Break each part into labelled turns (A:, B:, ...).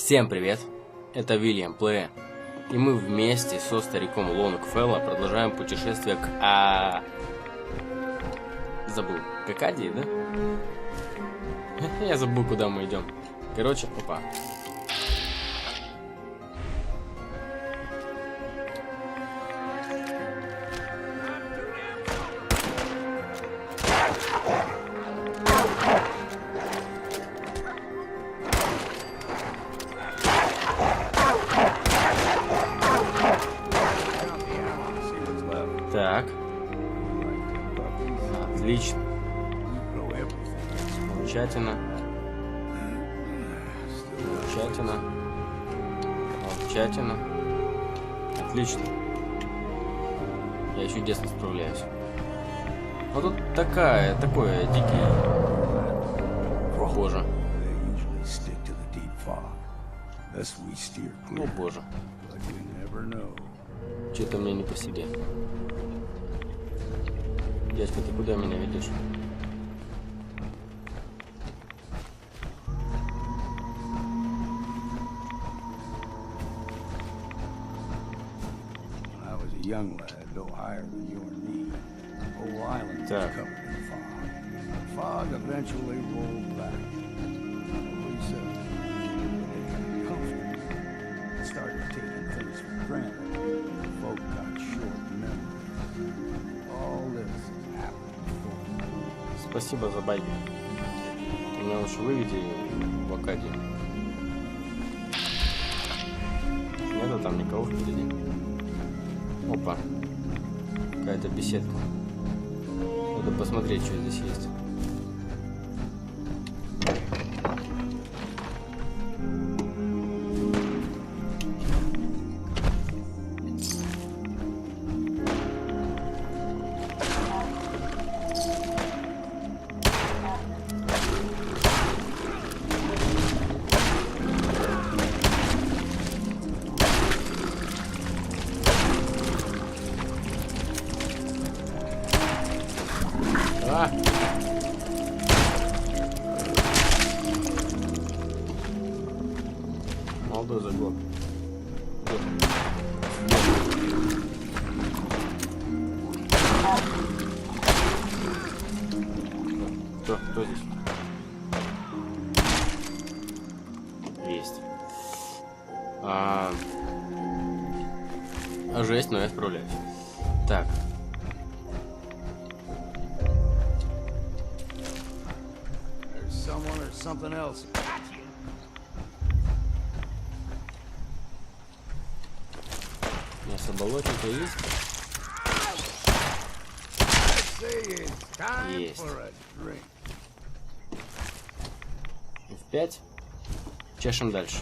A: Всем привет, это Вильям Плей, и мы вместе со стариком Лонгфелло продолжаем путешествие к забыл, к Акадии, да? Я забыл, куда мы идем. Короче, опа. Так. Отлично. Замечательно. Замечательно. Замечательно. Отлично. Я чудесно справляюсь. А тут такое дикий. Похоже. О боже. Что-то мне не по себе. Дядька, ты куда меня ведешь? Так. Спасибо за байки. Ты меня лучше выведи в Акадию. Нету там никого впереди. Опа. Какая-то беседка. Надо посмотреть, что здесь есть. Молодой заглох. Кто здесь? Есть. Жесть, но я справляюсь. Так.
B: Something else.
A: Мясо болотника есть? Есть. В 5. Чешем дальше.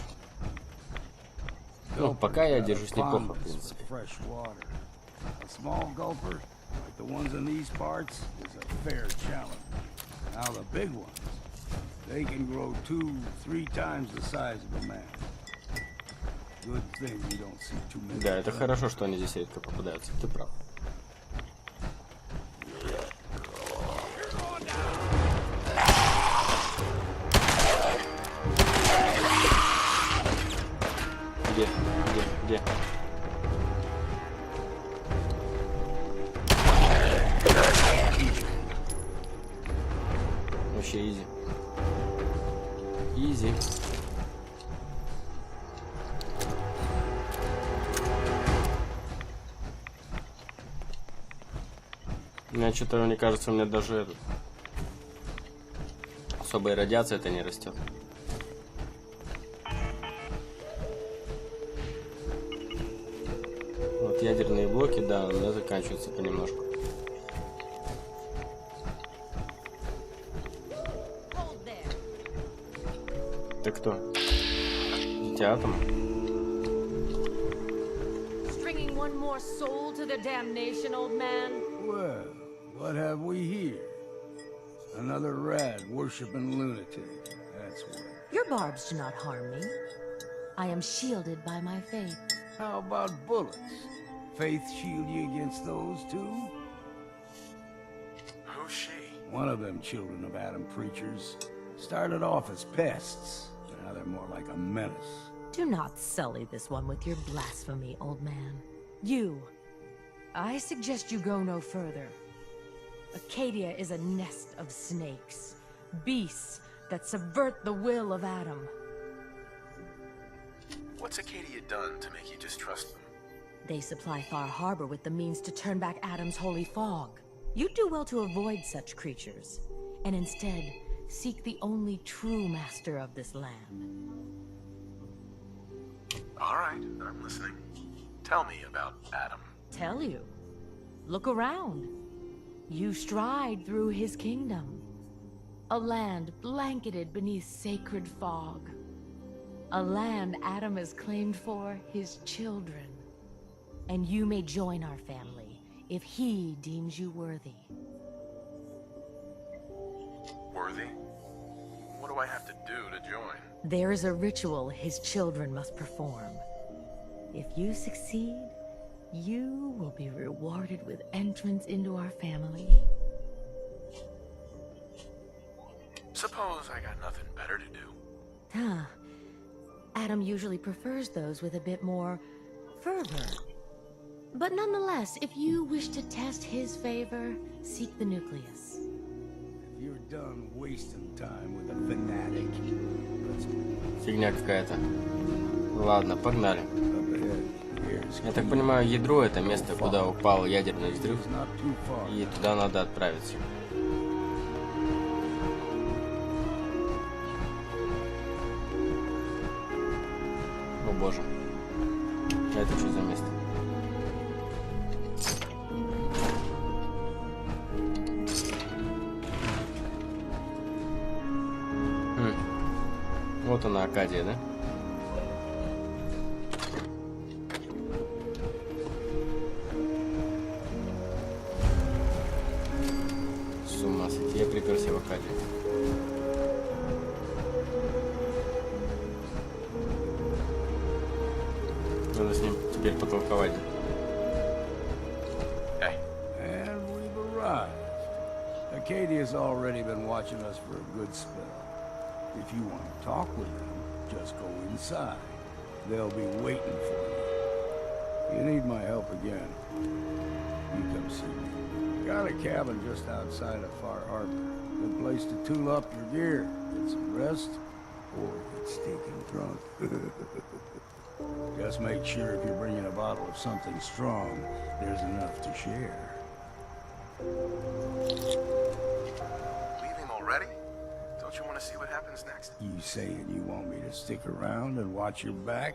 A: Ну, пока я держусь неплохо, в принципе.
B: They can grow 2-3 times the size of a man. Good thing we don't see too many.
A: Да, это хорошо, что они здесь редко попадаются. Ты прав. Где? Вообще изи. Изи. Мне что-то мне кажется, у меня даже особая радиация это не растет. Вот ядерные блоки, да, у меня заканчиваются понемножку. Ты кто? Дитя атома?
C: Stringing one more soul to the damnation, old man.
B: Well, what have we here? Another rad worshipping lunatic. That's what.
C: Your barbs do not harm me. I am shielded by my faith.
B: How about bullets? Faith shield you against those too?
D: Who's she?
B: One of them children of Adam preachers started off as pests. Now they're more like a menace.
C: Do not sully this one with your blasphemy, old man. You. I suggest you go no further. Acadia is a nest of snakes. Beasts that subvert the will of Adam.
D: What's Acadia done to make you distrust them?
C: They supply Far Harbor with the means to turn back Adam's holy fog. You'd do well to avoid such creatures, and instead seek the only true master of this land.
D: All right, I'm listening. Tell me about Adam.
C: Tell you. Look around. You stride through his kingdom. A land blanketed beneath sacred fog. A land Adam has claimed for his children. And you may join our family if he deems you worthy.
D: Worthy? What do I have to do to join?
C: There is a ritual his children must perform. If you succeed, you will be rewarded with entrance into our family.
D: Suppose I got nothing better to do.
C: Huh. Adam usually prefers those with a bit more fervor. But nonetheless, if you wish to test his favor, seek the nucleus.
B: If you're done wasting time with a fanatic, let's
A: Фигня какая-то. Ладно, погнали.
B: up ahead. Here's
A: Я так понимаю, ядро — это место, куда упал ядерный взрыв,
B: not too far.
A: и туда надо отправиться. О боже. А это что за место? Вот она, Акадия, да? С ума сойти, я приперся в Акадию. Надо с ним теперь потолковать.
D: Hey,
B: And we've arrived. Acadia's already been watching us for a good spell. If you want to talk with them, just go inside. They'll be waiting for you. You need my help again, you come see me. Got a cabin just outside of Far Harbor. Good place to tool up your gear, get some rest, or get stinking drunk. Just make sure if you're bringing a bottle of something strong, there's enough to share.
D: leaving already? Don't you want to see what happens next?
B: You saying you want me to stick around and watch your back?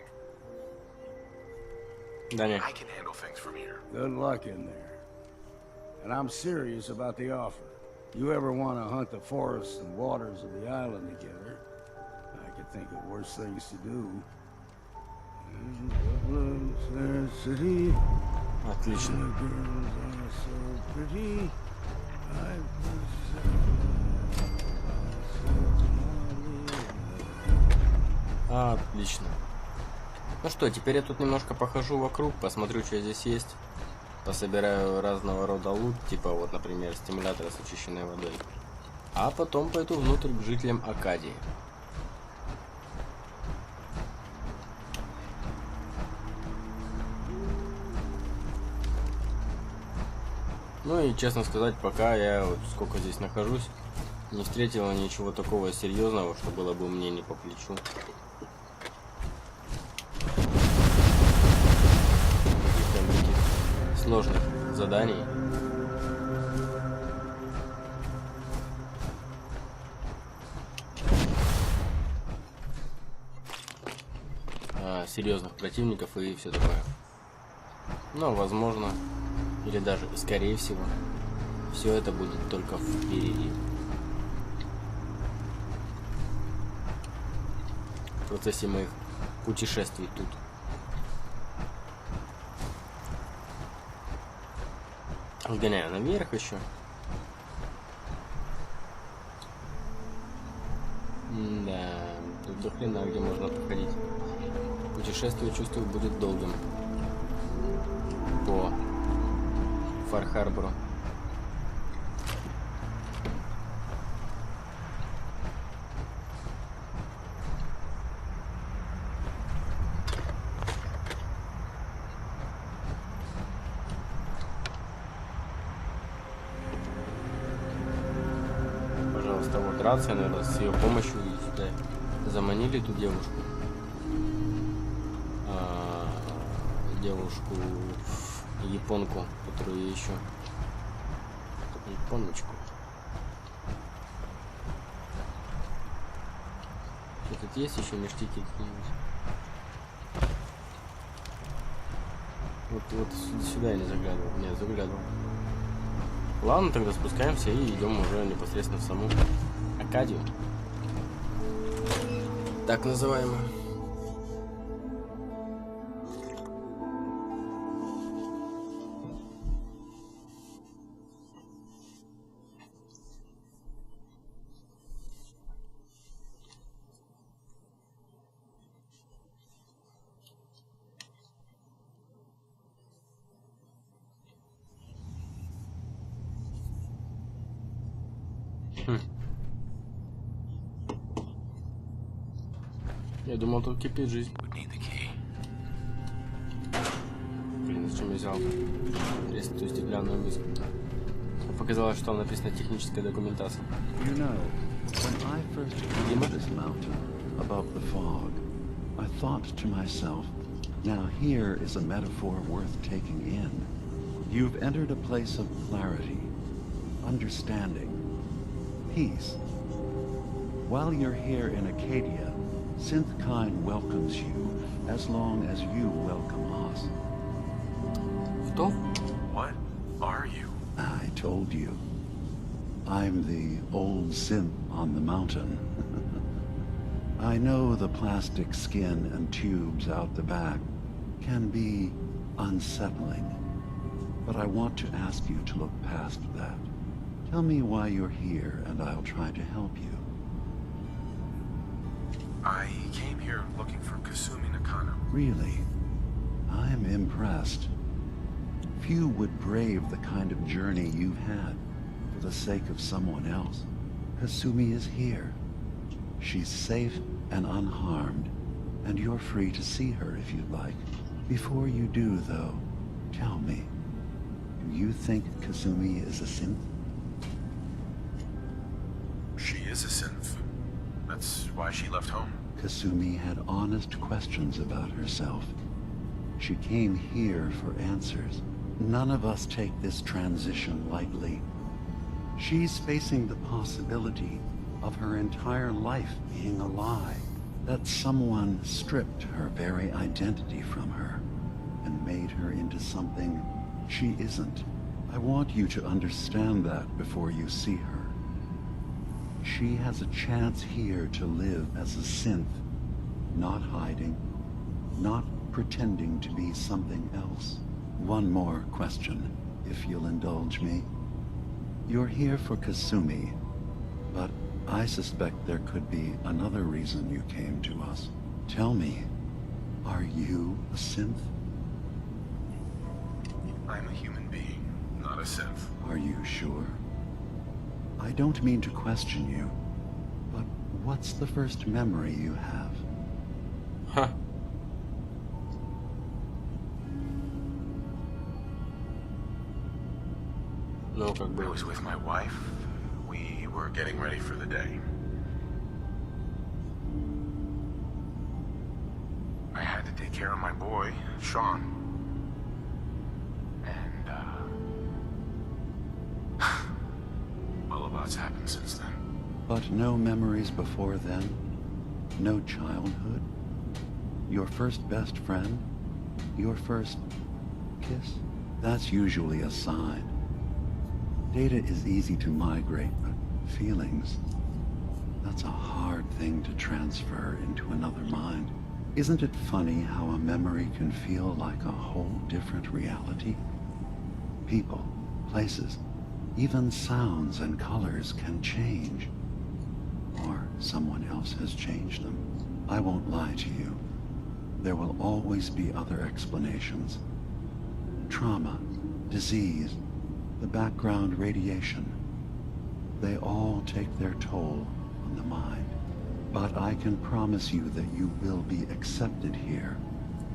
A: Да не.
D: I can handle things from here.
B: Good luck in there. And I'm serious about the offer. You ever want to hunt the forests and waters of the island together, I could think of worse things to do. City.
A: Отлично.
B: The girls are so pretty.
A: Отлично. Ну что, теперь я тут немножко похожу вокруг, посмотрю, что здесь есть. Пособираю разного рода лут, типа вот, например, стимулятора с очищенной водой. А потом пойду внутрь к жителям Акадии. Ну и, честно сказать, пока я вот сколько здесь нахожусь, не встретила ничего такого серьезного, что было бы мне не по плечу. Каких-то таких сложных заданий. Серьезных противников и все такое. Но возможно, или даже скорее всего, все это будет только впереди. В процессе моих путешествий тут. Гоняю наверх еще. Да, тут до хрена где можно проходить. Путешествие, чувствую, будет долгим. По Фар-Харбору. рация, наверное, с ее помощью сюда заманили эту девушку. Девушку японку, которую я ищу. Японочку. Что тут есть еще ништяки какие-нибудь? Вот сюда я не заглядывал. Нет, заглядывал. Ладно, тогда спускаемся и идем уже непосредственно в саму Акадию. Так называемую. Я думал, тут кипит жизнь. Блин, зачем я взял эту стеклянную миску? Показалось, что там написано техническая документация.
E: You know, when I first came to this mountain above the fog, I thought to myself, now here is a metaphor worth taking in. You've entered a place of clarity, understanding, peace. While you're here in Acadia, Synthkind welcomes you as long as you welcome us.
A: Кто?
D: What are you?
E: I told you. I'm the old synth on the mountain. I know the plastic skin and tubes out the back can be unsettling, but I want to ask you to look past that. Tell me why you're here and I'll try to help you.
D: I came here looking for Kasumi Nakano.
E: Really? I'm impressed. Few would brave the kind of journey you've had for the sake of someone else. Kasumi is here. She's safe and unharmed, and you're free to see her if you'd like. Before you do, though, tell me, do you think Kasumi is a synth?
D: She is a synth. That's why she left home.
E: Kasumi had honest questions about herself. She came here for answers. None of us take this transition lightly. She's facing the possibility of her entire life being a lie, that someone stripped her very identity from her and made her into something she isn't. I want you to understand that before you see her. She has a chance here to live as a synth, not hiding, not pretending to be something else. One more question, if you'll indulge me. You're here for Kasumi, but I suspect there could be another reason you came to us. Tell me, are you a synth?
D: I'm a human being, not a synth.
E: Are you sure? I don't mean to question you, but what's the first memory you have?
A: Huh. No,
D: I was with my wife. We were getting ready for the day. I had to take care of my boy, Sean. And, well, a lot's happened since then.
E: But no memories before then? No childhood? Your first best friend? Your first kiss? That's usually a sign. Data is easy to migrate, but feelings, that's a hard thing to transfer into another mind. Isn't it funny how a memory can feel like a whole different reality? People, places, even sounds and colors can change. Or someone else has changed them. I won't lie to you. There will always be other explanations. Trauma, disease, the background radiation. They all take their toll on the mind. But I can promise you that you will be accepted here.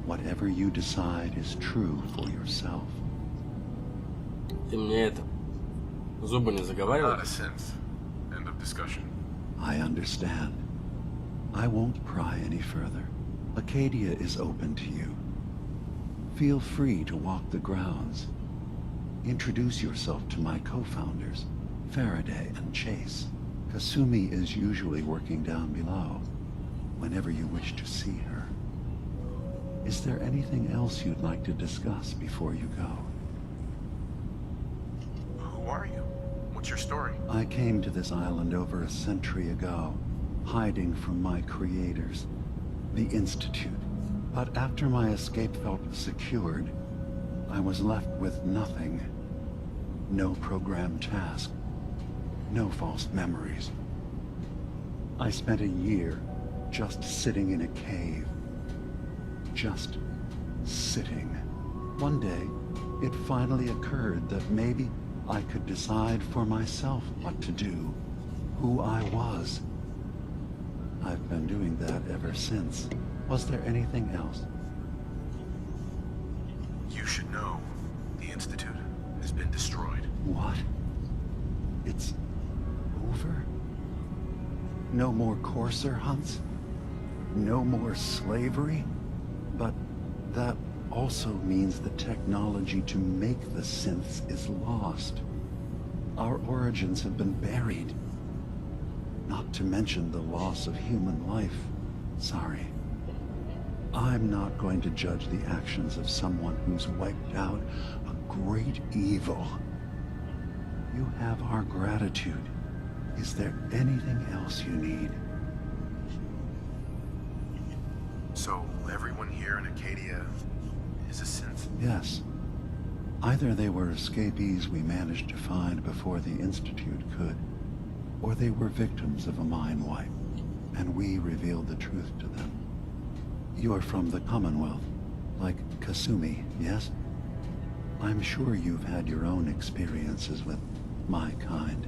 E: Whatever you decide is true for yourself.
A: Ты мне это зубы не
D: Not
A: заговаривал?
D: a synth. End of discussion.
E: I understand. I won't pry any further. Acadia is open to you. Feel free to walk the grounds. Introduce yourself to my co-founders, Faraday and Chase. Kasumi is usually working down below, whenever you wish to see her. Is there anything else you'd like to discuss before you go?
D: Who are you? What's your story?
E: I came to this island over a century ago, hiding from my creators, the Institute. But after my escape felt secured, I was left with nothing. No programmed task. No false memories. I spent a year just sitting in a cave. Just sitting. One day, it finally occurred that maybe I could decide for myself what to do, who I was. I've been doing that ever since. Was there anything else?
D: You should know. The Institute has been destroyed.
E: What? It's over? No more courser hunts? No more slavery? But that also means the technology to make the synths is lost. Our origins have been buried. Not to mention the loss of human life. Sorry. I'm not going to judge the actions of someone who's wiped out a great evil. You have our gratitude. Is there anything else you need?
D: So, everyone here in Acadia is a synth?
E: Yes. Either they were escapees we managed to find before the Institute could, or they were victims of a mind wipe, and we revealed the truth to them. You're from the Commonwealth, like Kasumi, yes? I'm sure you've had your own experiences with my kind.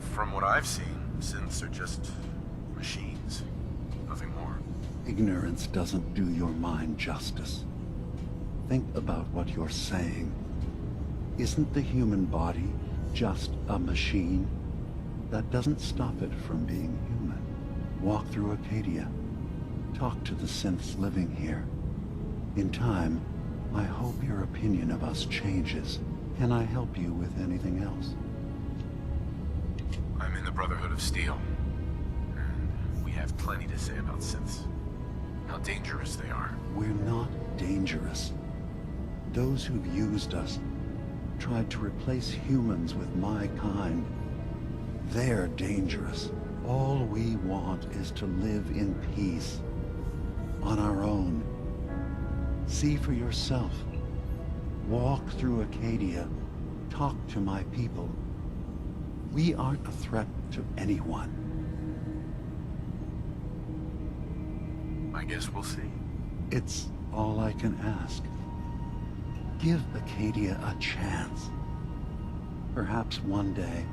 D: From what I've seen, synths are just machines. Nothing more.
E: Ignorance doesn't do your mind justice. Think about what you're saying. Isn't the human body just a machine? That doesn't stop it from being human. Walk through Acadia. Talk to the synths living here. In time, I hope your opinion of us changes. Can I help you with anything else?
D: I'm in the Brotherhood of Steel. And we have plenty to say about synths. How dangerous they are.
E: We're not dangerous. Those who've used us, tried to replace humans with my kind, they're dangerous. All we want is to live in peace. On our own. See for yourself. Walk through Acadia. Talk to my people. We aren't a threat to anyone.
D: I guess we'll see.
E: It's all I can ask. Give Acadia a chance. Perhaps one day,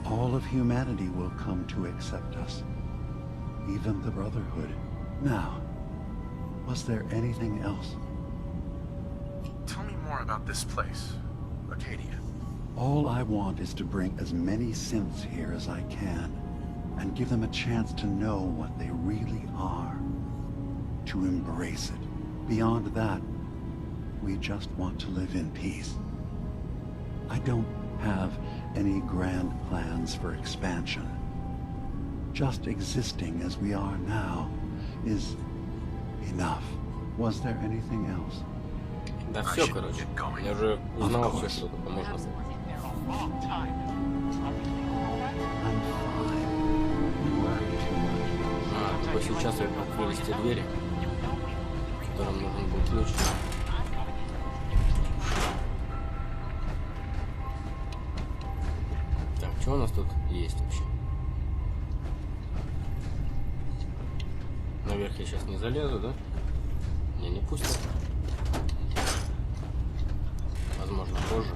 E: all of humanity will come to accept us. Even the Brotherhood. Now, was there anything else?
D: Tell me more about this place, Acadia.
E: All I want is to bring as many synths here as I can, and give them a chance to know what they really are. To embrace it. Beyond that, we just want to live in peace. I don't have any grand plans for expansion. Just existing as we are now is enough. Was there anything else?
A: Да все, короче. Я уже узнал все, что только можно.
E: I'm fine. You worry too much.
A: Только сейчас открылись те двери, которым нужен был ключ. Так, что у нас тут есть вообще? Наверх я сейчас не залезу, да? Не пустят. Возможно, позже.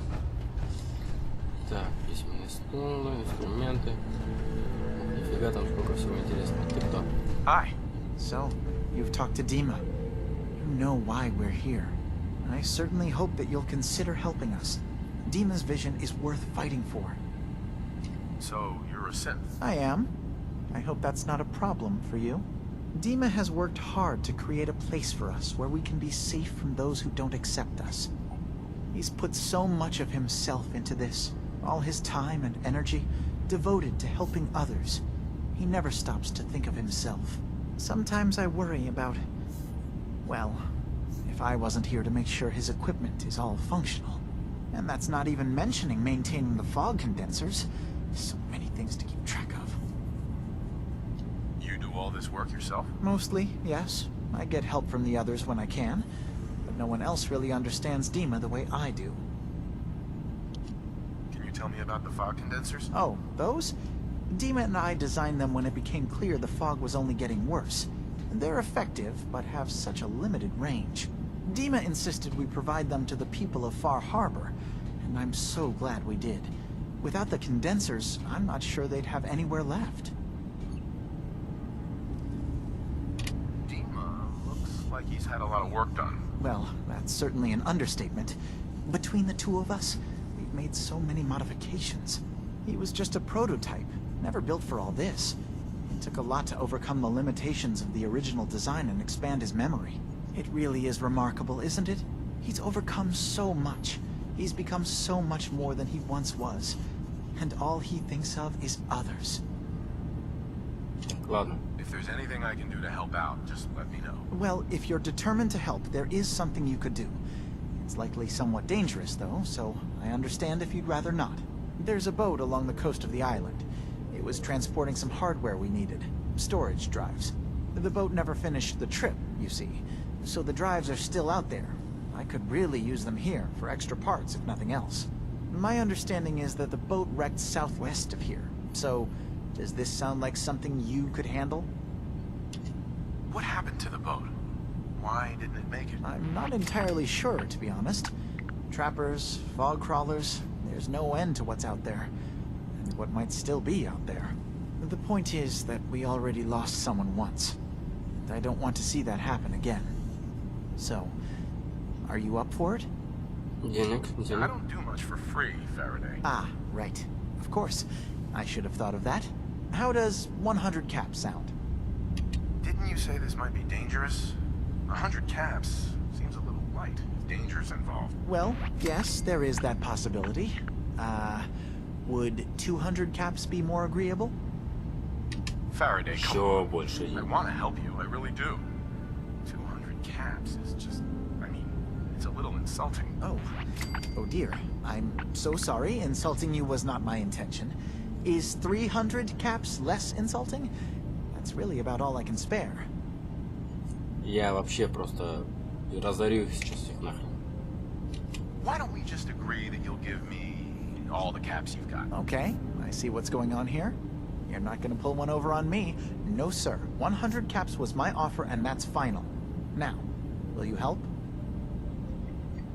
A: Так, письменный стол, инструменты. Нифига там сколько всего интересного. Ты кто?
F: Hi. So, you've talked to Dima. You know why we're here. I certainly hope that you'll consider helping us. Dima's vision is worth fighting for.
D: So, you're a synth.
F: I am. I hope that's not a problem for you. Dima has worked hard to create a place for us where we can be safe from those who don't accept us. He's put so much of himself into this, all his time and energy devoted to helping others. He never stops to think of himself. Sometimes I worry about, well, if I wasn't here to make sure his equipment is all functional. And that's not even mentioning maintaining the fog condensers. So many things to keep track of.
D: You do all this work yourself?
F: Mostly, yes. I get help from the others when I can, but no one else really understands Dima the way I do.
D: Can you tell me about the fog condensers?
F: Oh, those? Dima and I designed them when it became clear the fog was only getting worse. They're effective, but have such a limited range. Dima insisted we provide them to the people of Far Harbor, and I'm so glad we did. Without the condensers, I'm not sure they'd have anywhere left.
D: Dima looks like he's had a lot of work done.
F: Well, that's certainly an understatement. Between the two of us, we've made so many modifications. He was just a prototype, never built for all this. It took a lot to overcome the limitations of the original design and expand his memory. It really is remarkable, isn't it? He's overcome so much. He's become so much more than he once was. And all he thinks of is others.
A: Ладно.
D: If there's anything I can do to help out, just let me know.
F: Well, if you're determined to help, there is something you could do. It's likely somewhat dangerous, though, so I understand if you'd rather not. There's a boat along the coast of the island. It was transporting some hardware we needed. Storage drives. The boat never finished the trip, you see. So the drives are still out there. I could really use them here for extra parts, if nothing else. My understanding is that the boat wrecked southwest of here. So, does this sound like something you could handle?
D: What happened to the boat? Why didn't it make it?
F: I'm not entirely sure, to be honest. Trappers, fog crawlers, there's no end to what's out there. And what might still be out there. The point is that we already lost someone once. And I don't want to see that happen again. So, are you up for it?
A: Денег,
D: I
A: денег.
D: don't do much for free, Faraday.
F: Ah, right. Of course. I should have thought of that. How does 100 caps sound?
D: Didn't you say this might be dangerous? 100 caps seems a little light. If danger's involved.
F: Well, yes, there is that possibility. Would 200 caps be more agreeable?
D: Faraday, come
A: Еще
D: on.
A: больше.
D: I want to help you, I really do. 200 caps is just, I mean, it's a little insulting.
F: Oh dear. I'm so sorry. Insulting you was not my intention. Is 300 caps less insulting? That's really about all I can spare.
A: Я вообще просто разорю их сейчас всех нахрен.
D: Why don't we just agree that you'll give me all the caps you've got?
F: Okay, I see what's going on here. You're not gonna pull one over on me. No, sir. 100 caps was my offer, and that's final. Now, will you help?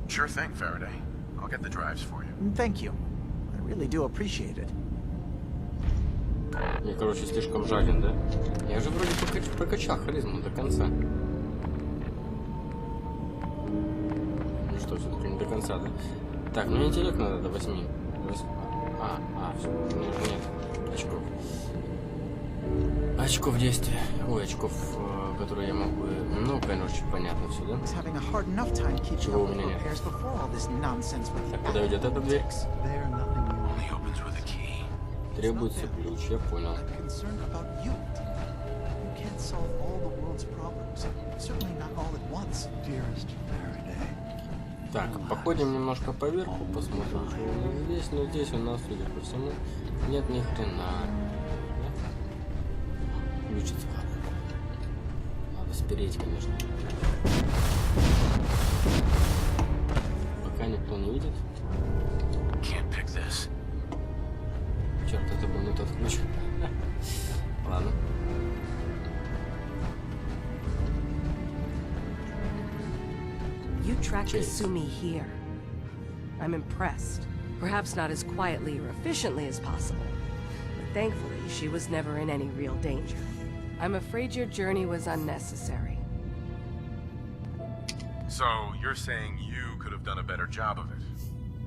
D: Sure thing, Faraday. I'll get the drives for you.
F: Thank you. I really do appreciate it.
A: Мне, короче, слишком жаден, да? Я же вроде прокачал харизму до конца. Ну что, все-таки не до конца, да? Так, мне интеллект надо до 8. Все, мне уже нет очков. Очков действия. Ой, очков, которые я могу... Ну, короче, понятно все, да? Чего у меня нет? Так, куда ведет эта дверь?
E: There nothing you
D: Only opens with a key.
A: Требуется ключ, я понял.
E: dearest Faraday.
A: Так, походим немножко поверху, посмотрим, что у нас здесь. Но здесь у нас, судя по всему, нет ни хрена. Ключица. Надо спереть, конечно. Пока никто не видит.
D: Can't pick this.
A: Черт, это был не тот ключ. Ладно.
G: You tracked
A: Chase.
G: Kasumi here. I'm impressed. Perhaps not as quietly or efficiently as possible, but thankfully she was never in any real danger. I'm afraid your journey was unnecessary.
D: So, you're saying you could have done a better job of it?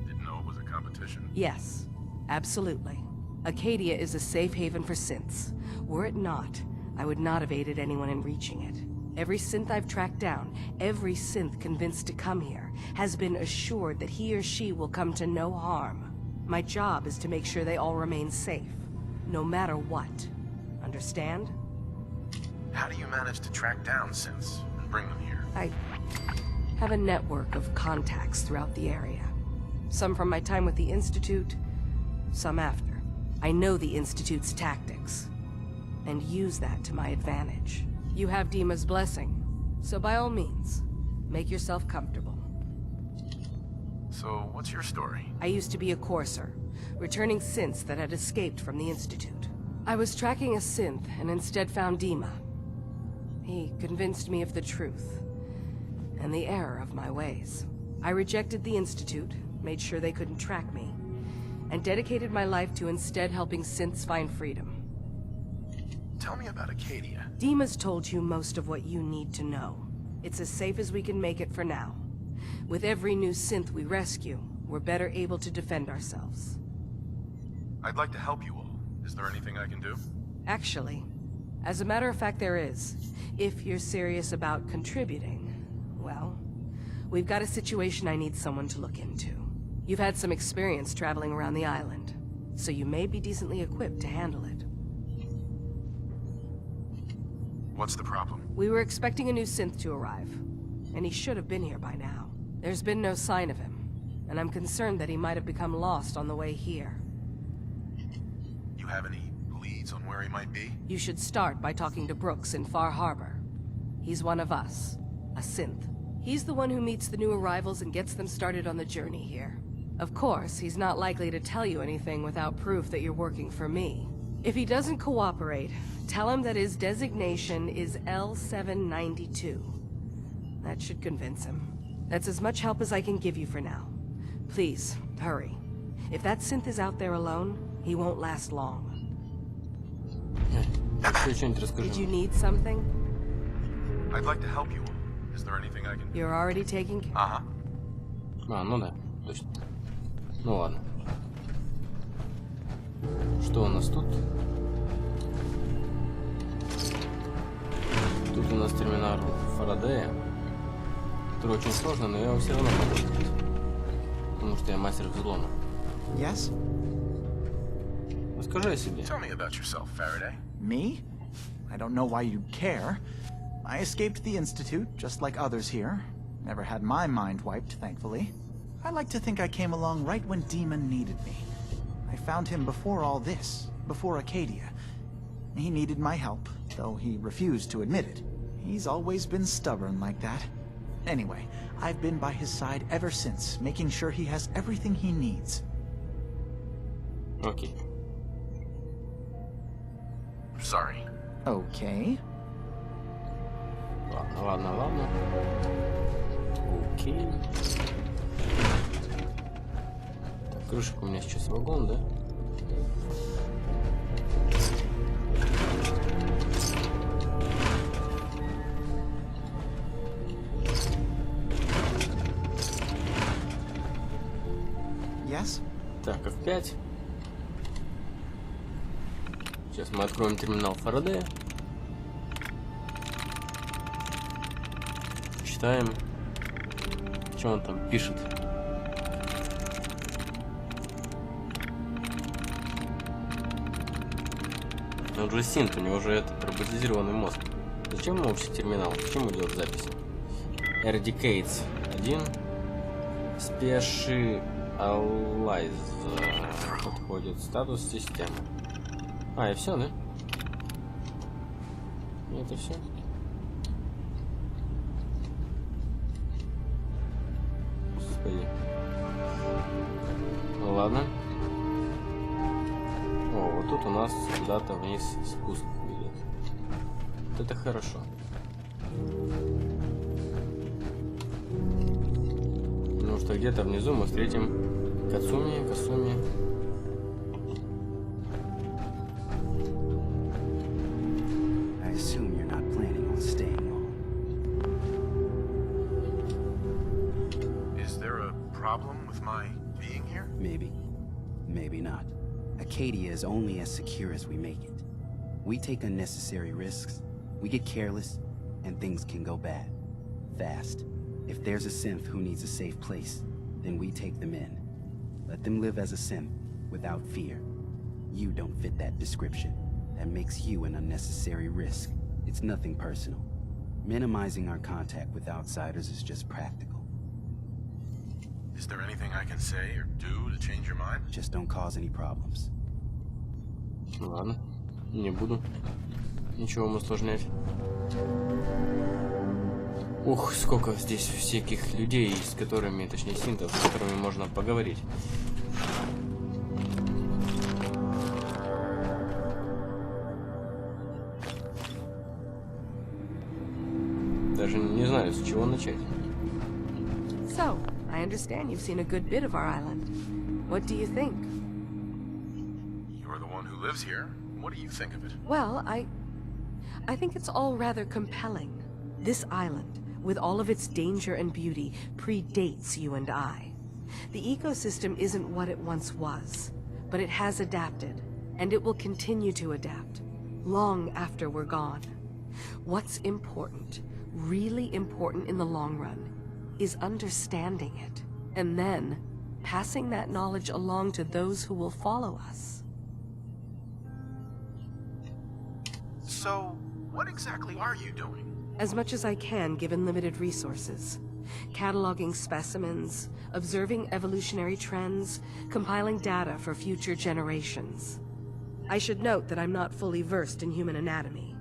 D: Didn't know it was a competition?
G: Yes, absolutely. Acadia is a safe haven for synths. Were it not, I would not have aided anyone in reaching it. Every synth I've tracked down, every synth convinced to come here, has been assured that he or she will come to no harm. My job is to make sure they all remain safe, no matter what. Understand?
D: How do you manage to track down synths and bring them here?
G: I have a network of contacts throughout the area. Some from my time with the Institute, some after. I know the Institute's tactics, and use that to my advantage. You have Dima's blessing, so by all means, make yourself comfortable.
D: So, what's your story?
G: I used to be a courser, returning synths that had escaped from the Institute. I was tracking a synth and instead found Dima. He convinced me of the truth, and the error of my ways. I rejected the Institute, made sure they couldn't track me, and dedicated my life to instead helping synths find freedom.
D: Tell me about Acadia.
G: Dima's told you most of what you need to know. It's as safe as we can make it for now. With every new synth we rescue, we're better able to defend ourselves.
D: I'd like to help you all. Is there anything I can do?
G: Actually, as a matter of fact there is. If you're serious about contributing, well, we've got a situation I need someone to look into. You've had some experience traveling around the island, so you may be decently equipped to handle it.
D: What's the problem?
G: We were expecting a new synth to arrive, and he should have been here by now. There's been no sign of him, and I'm concerned that he might have become lost on the way here.
D: You have any leads on where he might be?
G: You should start by talking to Brooks in Far Harbor. He's one of us, a synth. He's the one who meets the new arrivals and gets them started on the journey here. Of course, he's not likely to tell you anything without proof that you're working for me. If he doesn't cooperate, tell him that his designation is L792. That should convince him. That's as much help as I can give you for now. Please, hurry. If that synth is out there alone, he won't last long. Did you need something?
D: I'd like to help you all. Is there anything I can do?
G: You're already taking care.
D: Uh-huh.
A: Ну да, точно. Ну ладно. Что у нас тут? Тут у нас терминал Фарадея, который очень сложный, но я его все равно могу открыть, потому что я мастер взлома.
F: Yes?
A: Расскажи о себе.
D: Tell me about yourself, Faraday.
F: Me? I don't know why you'd care. I escaped the Institute, just like others here. Never had my mind wiped, thankfully. I like to think I came along right when Dima needed me. I found him before all this, before Acadia. He needed my help, though he refused to admit it. He's always been stubborn like that. Anyway, I've been by his side ever since, making sure he has everything he needs.
A: Окей.
D: Sorry.
F: Okay.
A: Ладно. Окей. Так, крышек у меня сейчас вагон, да?
F: Yes?
A: Так, F5. Сейчас мы откроем терминал Фарадея. Читаем, что он там пишет. Он же синт, у него уже этот роботизированный мозг. Зачем ему вообще терминал? Зачем ему делать записи? Eradicates 1. Specialize. Подходит статус системы. А, и все, да? И это все. Господи. Ну ладно. О, вот тут у нас куда-то вниз спуск ведет. Вот это хорошо. Потому что где-то внизу мы встретим Кацуми.
H: I assume you're not planning on staying long.
D: Is there a problem with my being here?
H: Maybe. Maybe not. I Acadia is only as secure as we make it. We take unnecessary risks, we get careless, and things can go bad. Fast. If there's a synth who needs a safe place, then we take them in. Let them live as a synth, without fear. You don't fit that description. That makes you an unnecessary risk. It's nothing personal. Minimizing our contact with outsiders is just practical.
D: Is there anything I can say or do to change your mind?
H: Just don't cause any problems.
A: Ладно, не буду ничего вам усложнять. Ух, сколько здесь всяких людей, с которыми, точнее, синтов, с которыми можно поговорить. Даже не знаю, с чего начать.
G: So, I understand you've seen a good bit of our island. What do you think?
D: You're the one who lives here. What do you think of it?
G: Well, I think it's all rather compelling. This island, with all of its danger and beauty, predates you and I. The ecosystem isn't what it once was, but it has adapted, and it will continue to adapt, long after we're gone. What's important, really important in the long run, is understanding it, and then passing that knowledge along to those who will follow us.
D: So, what exactly are you doing?
G: As much as I can, given limited resources. Cataloging specimens, observing evolutionary trends, compiling data for future generations. I should note that I'm not fully versed in human anatomy,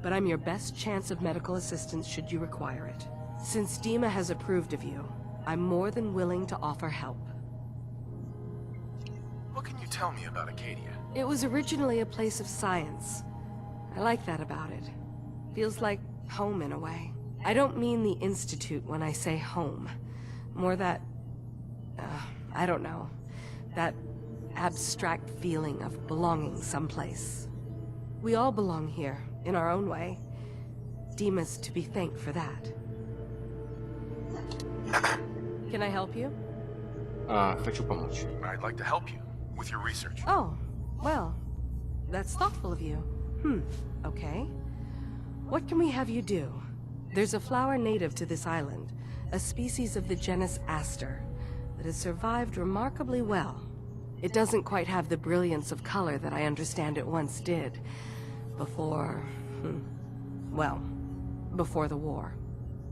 G: but I'm your best chance of medical assistance should you require it. Since Dima has approved of you, I'm more than willing to offer help.
D: What can you tell me about Acadia?
G: It was originally a place of science. I like that about it. Feels like home in a way. I don't mean the Institute when I say home. More that, I don't know, that abstract feeling of belonging someplace. We all belong here, in our own way. Dima's to be thanked for that. Can I help you?
A: Хочу помочь.
D: I'd like to help you with your research.
G: Oh, well, that's thoughtful of you. Okay. What can we have you do? There's a flower native to this island, a species of the genus Aster, that has survived remarkably well. It doesn't quite have the brilliance of color that I understand it once did. Before... well, before the war.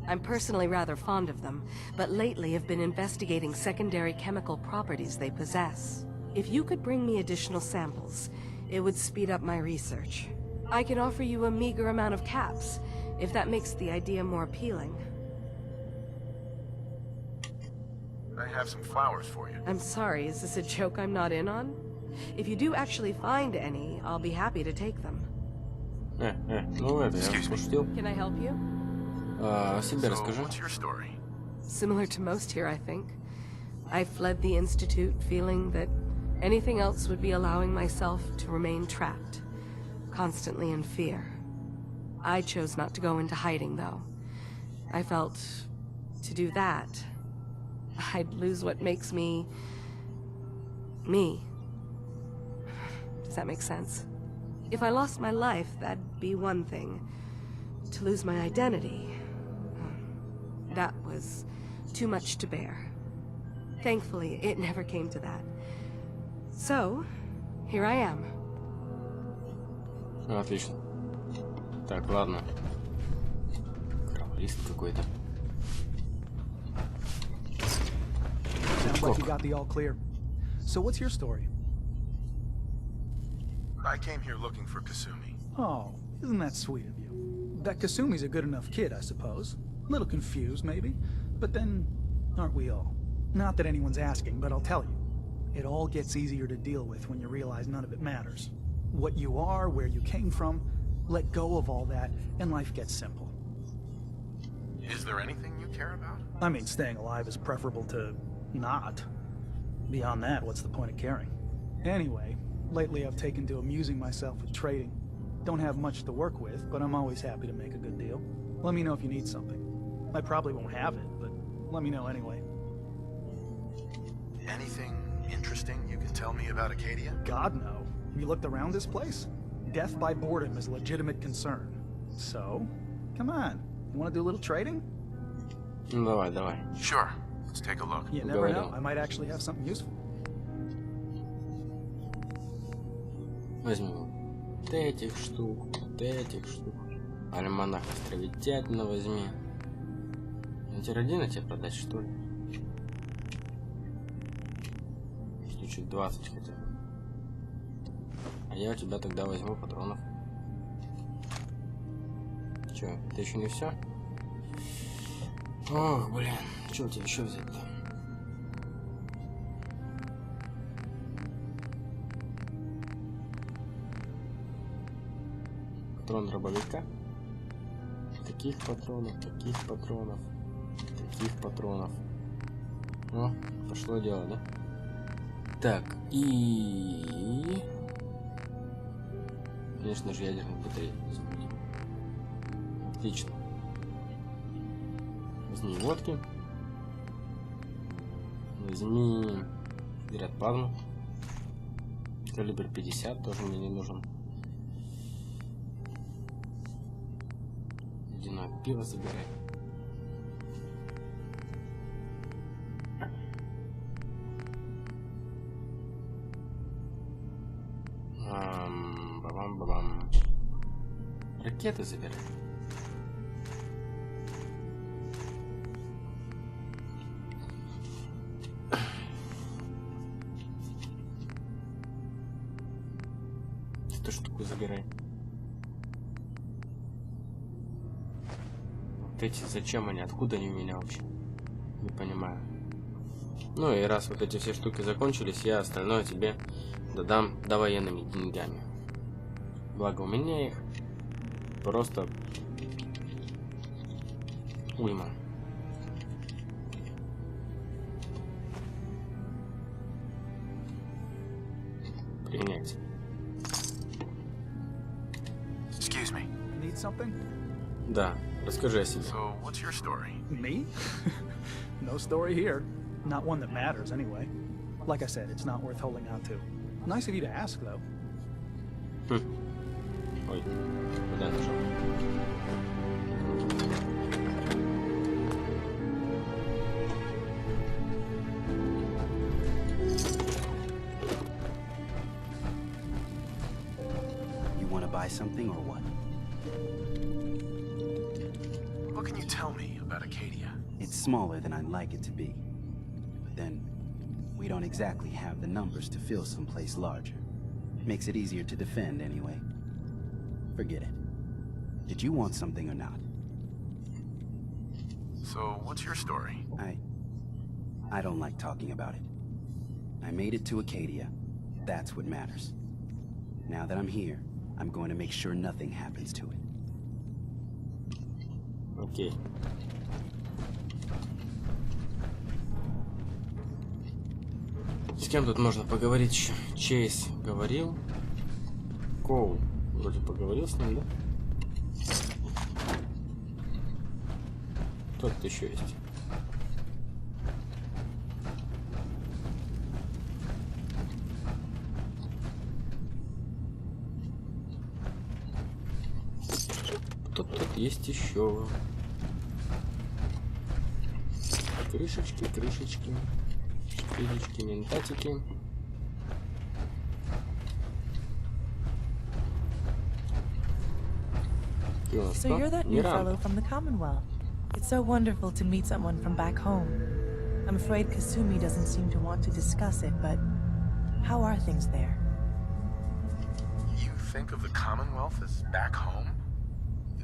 G: I'm personally rather fond of them, but lately have been investigating secondary chemical properties they possess. If you could bring me additional samples, it would speed up my research. I can offer you a meager amount of caps, if that makes the idea more appealing.
D: I have some flowers for you.
G: I'm sorry, is this a joke I'm not in on? If you do actually find any, I'll be happy to take them.
A: Ну это я пошутил.
G: Can I help you?
A: Себе
D: So,
A: расскажи.
D: what's your story?
G: Similar to most here, I think. I fled the Institute feeling that anything else would be allowing myself to remain trapped, constantly in fear. I chose not to go into hiding, though. I felt to do that, I'd lose what makes me... me. Does that make sense? If I lost my life, that'd be one thing. To lose my identity, that was too much to bear. Thankfully, it never came to that. So, here I am.
A: Отлично. Так, ладно. Лист какой-то.
I: Sounds like you got the all clear. So what's your story?
D: I came here looking for Kasumi.
I: Oh, isn't that sweet of you? That Kasumi's a good enough kid, I suppose. A little confused, maybe. But then, aren't we all? Not that anyone's asking, but I'll tell you. It all gets easier to deal with when you realize none of it matters. What you are, where you came from, let go of all that, and life gets simple.
D: Is there anything you care about?
I: I mean, staying alive is preferable to not. Beyond that, what's the point of caring? Anyway, lately I've taken to amusing myself with trading. Don't have much to work with, but I'm always happy to make a good deal. Let me know if you need something. I probably won't have it, but let me know anyway.
D: Anything interesting?
J: interesting you can tell me about Acadia?
I: God, no. Have you looked around this place? Death by boredom is a legitimate concern. So, come on. You want to do a little trading?
A: Ну давай, давай.
J: Sure. Let's take a look.
I: You never know.
A: Говорил.
I: I might actually have something useful.
A: Возьми вот этих штук, вот этих штук. Альманах островитятина возьми. Антиродина тебе продать, что ли? Штучек 20 хотя бы. А я у тебя тогда возьму патронов. Чё, это еще не все? Ох, блин, что у тебя еще взять-то? Патрон дробовика. Таких патронов, таких патронов, таких патронов. О, пошло дело, да? Так, и... Конечно же, ядерные батареи. Отлично. Возьми водки. Возьми заряд плазмы. Калибр 50 тоже мне не нужен. Ледяное пиво забирай. Бабам-бабам. Ракеты забирай. Эту штуку забирай. Вот эти, зачем они? Откуда они у меня вообще? Не понимаю. Ну и раз вот эти все штуки закончились, я остальное тебе додам довоенными деньгами. Благо у меня их просто уйма. Принять.
J: Excuse me.
I: Need something?
A: Да, расскажи о себе.
J: So, what's your story?
I: Me? No story here. Not one that matters, anyway. Like I said, it's not worth holding on to. Nice of you to ask, though.
A: Ой, куда нажал?
H: You want to buy something or what?
J: What can you tell me about Acadia?
H: It's smaller than I'd like it to be. But then, we don't exactly have the numbers to fill someplace larger. Makes it easier to defend anyway. Forget it. Did you want something or not?
J: So, what's your story?
H: I don't like talking about it. I made it to Acadia. That's what matters. Now that I'm here, I'm going to make sure nothing happens to it.
A: Окей. С кем тут можно поговорить еще? Чейз говорил. Коул вроде поговорил с ним, да? Кто тут еще есть? Тут есть еще. Крышечки, крышечки. Крышечки, ментатики.
K: So you're that new fellow from the Commonwealth. It's so wonderful to meet someone from back home. I'm afraid Kasumi doesn't seem to want to discuss it, but how are things there?
J: You think of the Commonwealth as back home?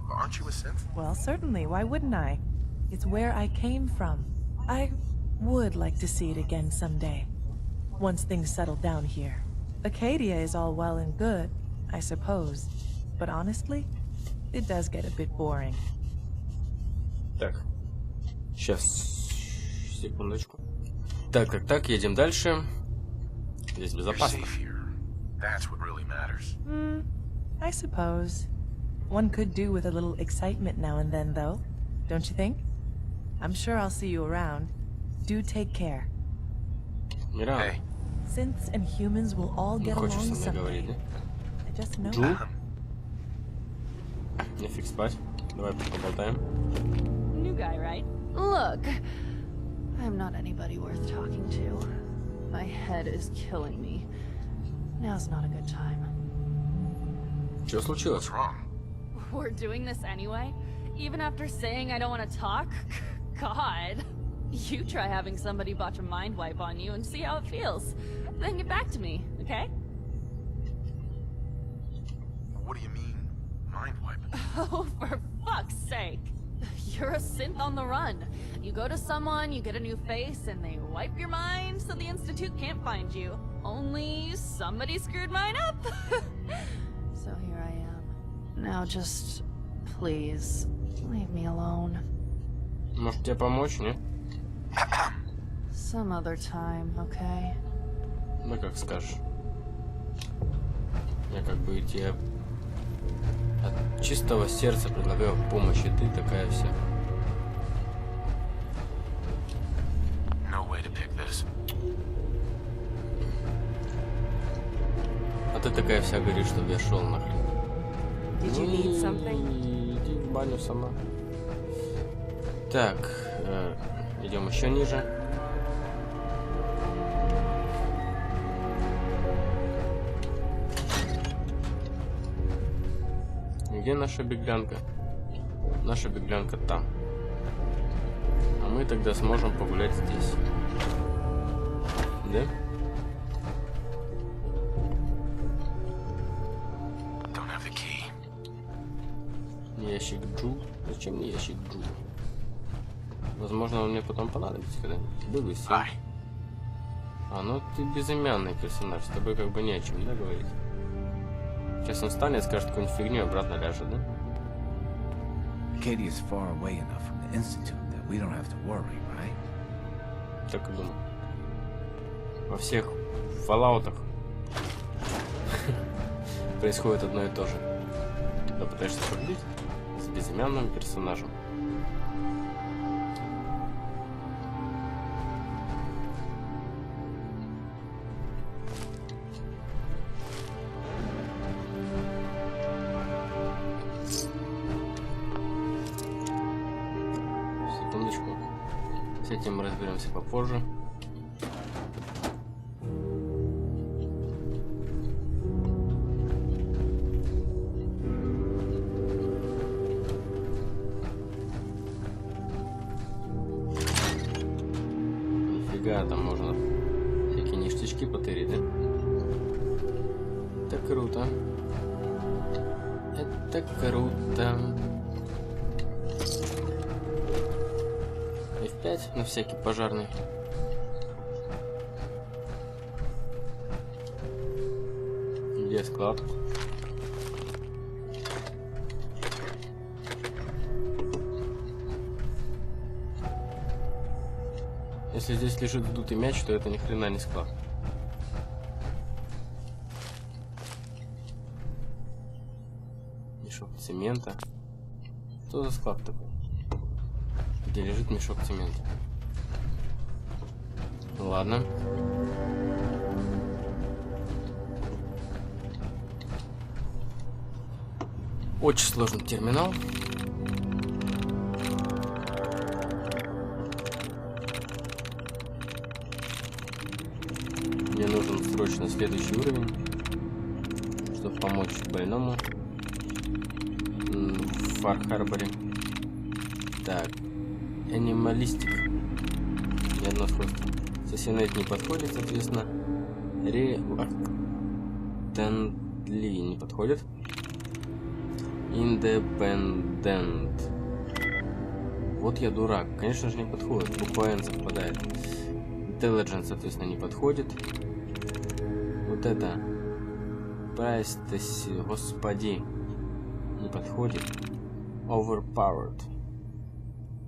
J: Aren't you a synth?
K: Well, certainly. Why wouldn't I? It's where I came from. I would like to see it again someday. Once things settle down here. Acadia is all well and good, I suppose. But honestly, it does get a bit boring.
A: Так. Сейчас. Секундочку. Так, едем дальше. Здесь безопасно.
J: That's what really matters.
K: I suppose. One could do with a little excitement now and then, though. Don't you think? I'm sure I'll see you around. Do take care.
A: Миран.
J: Hey,
K: Synths and humans will all
A: Не
K: get
A: хочешь
K: along
A: со мной говорить,
K: someday.
A: да?
K: I just know.
A: Джул? Нефиг спать. Давай поболтаем.
C: New guy, right? Look, I'm not anybody worth talking to. My head is killing me. Now's not a good time.
A: Что случилось?
J: What's wrong?
C: We're doing this anyway? Even after saying I don't want to talk? God. You try having somebody botch a mind wipe on you and see how it feels. Then get back to me, okay?
J: What do you mean, mind wipe?
C: Oh, for fuck's sake. You're a synth on the run. You go to someone, you get a new face, and they wipe your mind so the Institute can't find you. Only somebody screwed mine up. So here I am. Now just, please, leave me alone.
A: Может тебе помочь, не?
C: Some other time, okay?
A: Ну как скажешь. Я как бы тебе от чистого сердца предлагаю помощь, и ты такая вся.
D: No way to pick this.
A: А ты такая вся говоришь, чтобы я шел нахрен.
G: Did you need something?
A: Иди в баню сама. Так, идем еще ниже. Где наша беглянка? Наша беглянка там. А мы тогда сможем погулять здесь. Да?
D: Don't have the key.
A: Ящик Джул. Зачем мне ящик Джул? Возможно, он мне потом понадобится когда-нибудь. Бывай сын.
D: Hi.
A: А, ну ты безымянный персонаж, с тобой как бы не о чем, да, говорить? Сейчас он встанет, скажет какую-нибудь фигню и обратно ляжет, да?
B: Acadia is far away enough from the Institute that we don't have to worry, right?
A: Так и думаю. Во всех фоллаутах происходит одно и то же. Когда пытаешься победить с безымянным персонажем. Секундочку. С этим мы разберемся попозже. Нифига, там можно всякие ништячки потырить, да? Это круто. Это круто. F5 на всякий пожарный. Где склад? Если здесь лежит вдутый мяч, то это ни хрена не склад. Мешок цемента. Что за склад такой? Где лежит мешок цемента? Ладно. Очень сложный терминал. Мне нужен срочно следующий уровень, чтобы помочь больному в Фар-Харборе. Так, анималистик. Ни одно сходство. Сосинет не подходит, соответственно. Реактентли не подходит. Independent. Вот я дурак. Конечно же не подходит. Буква N совпадает. Intelligence, соответственно, не подходит. Вот это. Price, господи. Не подходит. Overpowered.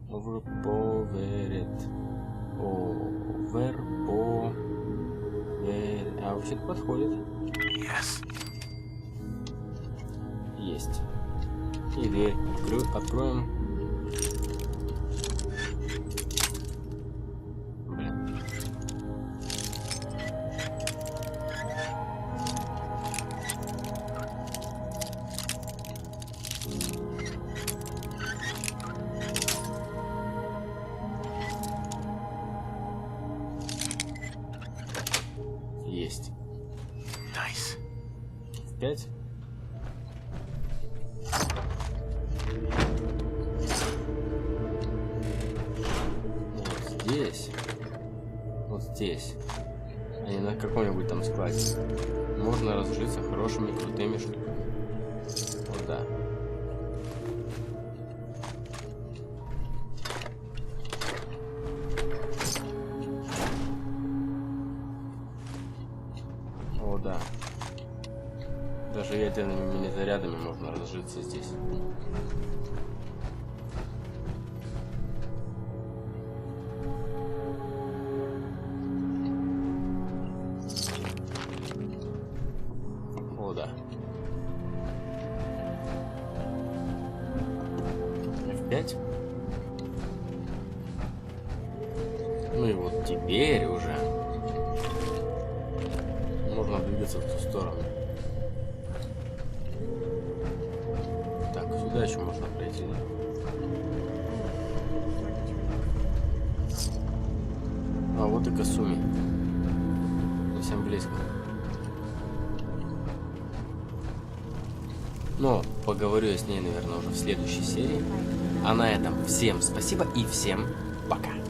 A: Overpowered. Overpowered. А вообще-то подходит.
D: Yes.
A: Есть. И дверь откроем. Блин. F5. Вот здесь. Вот здесь. А не на каком-нибудь там складе. Можно разжиться хорошими, крутыми штуками. Вот да. О, да. Даже ядерными мини-зарядами можно разжиться здесь. О, да. F5. Ну и вот теперь уже можно двигаться в ту сторону. Так, сюда еще можно пройти, да? А вот и Касуми. Совсем близко. Но поговорю я с ней, наверное, уже в следующей серии. А на этом всем спасибо и всем пока.